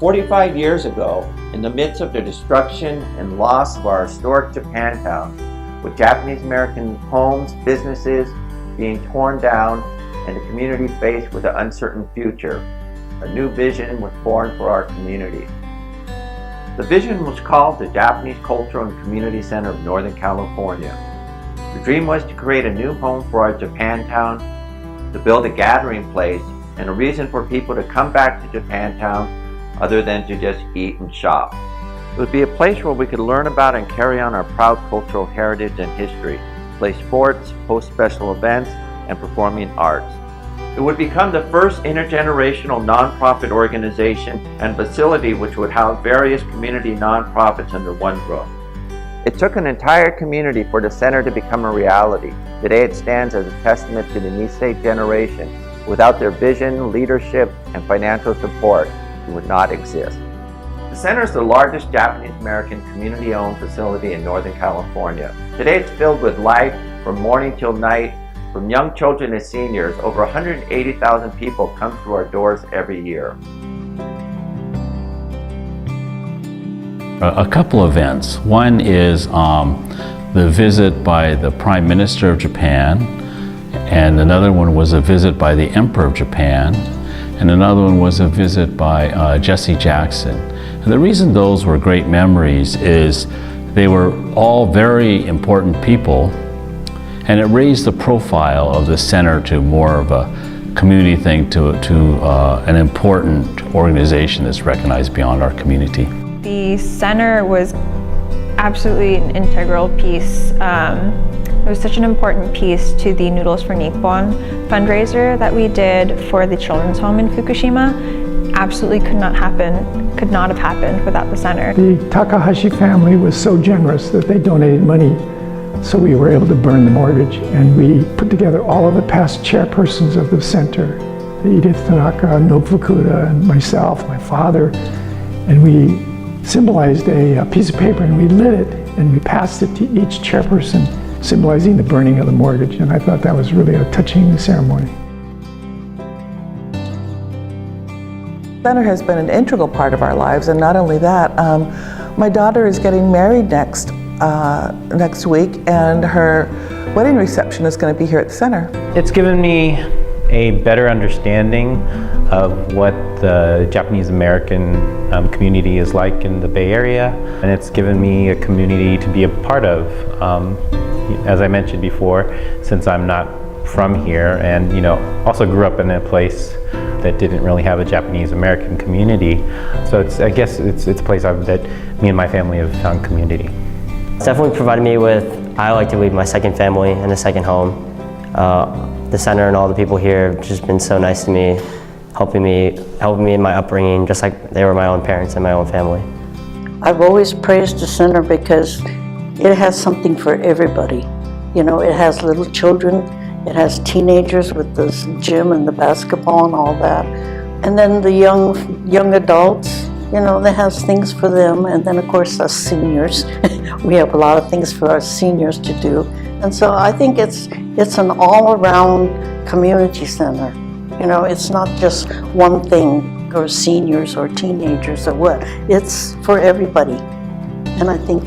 45 years ago, in the midst of the destruction and loss of our historic Japantown, with Japanese American homes, businesses being torn down, and the community faced with an uncertain future, a new vision was born for our community. The vision was called the Japanese Cultural and Community Center of Northern California. The dream was to create a new home for our Japantown, to build a gathering place and a reason for people to come back to Japantown other than to just eat and shop. It would be a place where we could learn about and carry on our proud cultural heritage and history, play sports, host special events, and performing arts. It would become the first intergenerational nonprofit organization and facility which would house various community nonprofits under one roof. It took an entire community for the center to become a reality. Today it stands as a testament to the Nisei generation. Without their vision, leadership, and financial support, it would not exist. The center is the largest Japanese American community-owned facility in Northern California. Today it's filled with life from morning till night. From young children to seniors, over 180,000 people come through our doors every year. A couple events. One is the visit by the Prime Minister of Japan, and another one was a visit by the Emperor of Japan, and another one was a visit by Jesse Jackson. And the reason those were great memories is they were all very important people, and it raised the profile of the center to more of a community thing, to an important organization that's recognized beyond our community. The center was absolutely an integral piece. It was such an important piece to the Noodles for Nippon fundraiser that we did for the children's home in Fukushima. Absolutely could not have happened without the center. The Takahashi family was so generous that they donated money, so we were able to burn the mortgage, and we put together all of the past chairpersons of the center, Edith Tanaka, Nobu Fukuda, and myself, my father, and we symbolized a piece of paper and we lit it and we passed it to each chairperson, symbolizing the burning of the mortgage, and I thought that was really a touching ceremony. The center has been an integral part of our lives, and not only that, my daughter is getting married next week, and her wedding reception is going to be here at the center. It's given me a better understanding of what the Japanese American community is like in the Bay Area, and it's given me a community to be a part of. As I mentioned before, since I'm not from here, and also grew up in a place that didn't really have a Japanese American community, so I guess it's a place that me and my family have found community. It's definitely provided me with, I like to believe, my second family and a second home. The center and all the people here have just been so nice to me, helping me in my upbringing, just like they were my own parents and my own family. I've always praised the center because it has something for everybody. It has little children, it has teenagers with the gym and the basketball and all that, and then the young adults. That has things for them, and then of course us seniors. We have a lot of things for our seniors to do, and so I think it's an all-around community center. It's not just one thing, or seniors or teenagers or what. It's for everybody, and I think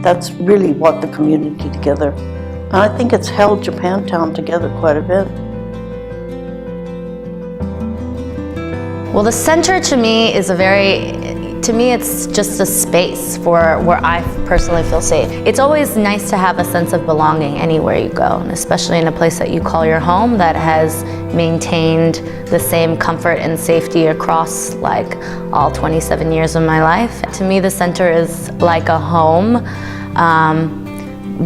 that's really what the community together. And I think it's held Japantown together quite a bit. Well, the center to me is it's just a space where I personally feel safe. It's always nice to have a sense of belonging anywhere you go, and especially in a place that you call your home that has maintained the same comfort and safety across all 27 years of my life. To me, the center is like a home,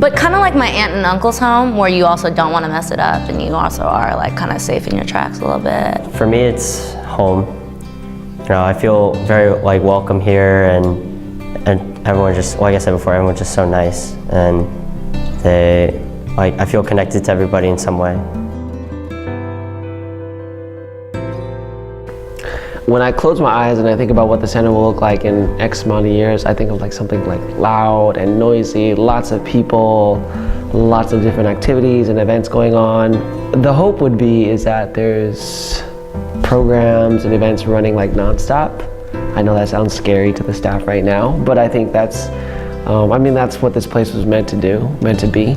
but kind of like my aunt and uncle's home, where you also don't want to mess it up, and you also are kind of safe in your tracks a little bit. For me, it's home. I feel very welcome here, and everyone just, like I said before, everyone's just so nice, and I feel connected to everybody in some way. When I close my eyes and I think about what the center will look like in X amount of years, I think of something loud and noisy, lots of people, lots of different activities and events going on. The hope would be is that there's programs and events running nonstop, I know that sounds scary to the staff right now, but I think that's what this place was meant to do, meant to be.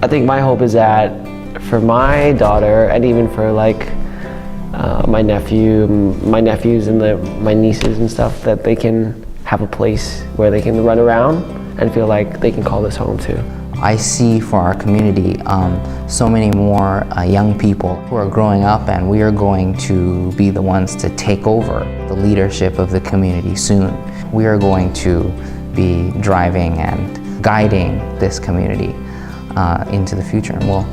I think my hope is that for my daughter, and even for like my nephews and my nieces and stuff, that they can have a place where they can run around and feel like they can call this home too. I see for our community so many more young people who are growing up, and we are going to be the ones to take over the leadership of the community soon. We are going to be driving and guiding this community into the future, and well,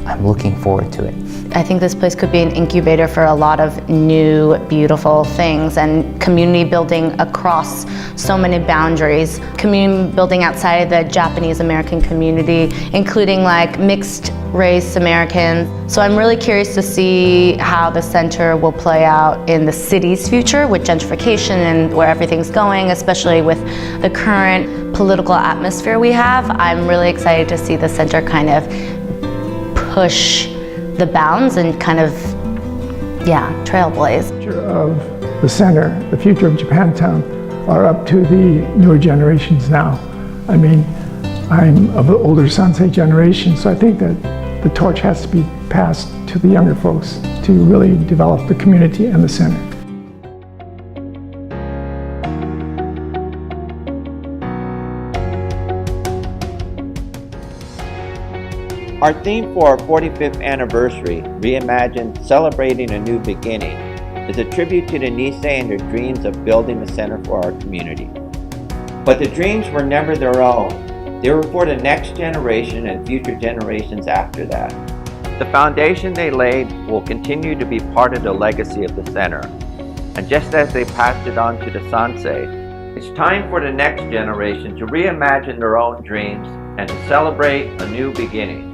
I'm looking forward to it. I think this place could be an incubator for a lot of new, beautiful things and community building across so many boundaries. Community building outside of the Japanese American community, including like mixed race Americans. So I'm really curious to see how the center will play out in the city's future with gentrification and where everything's going, especially with the current political atmosphere we have. I'm really excited to see the center kind of push the bounds and kind of, trailblaze. The future of the center, the future of Japantown, are up to the newer generations now. I mean, I'm of the older Sansei generation, so I think that the torch has to be passed to the younger folks to really develop the community and the center. Our theme for our 45th anniversary, Reimagined, Celebrating a New Beginning, is a tribute to the Nisei and their dreams of building the center for our community. But the dreams were never their own. They were for the next generation and future generations after that. The foundation they laid will continue to be part of the legacy of the center. And just as they passed it on to the Sansei, it's time for the next generation to reimagine their own dreams and to celebrate a new beginning.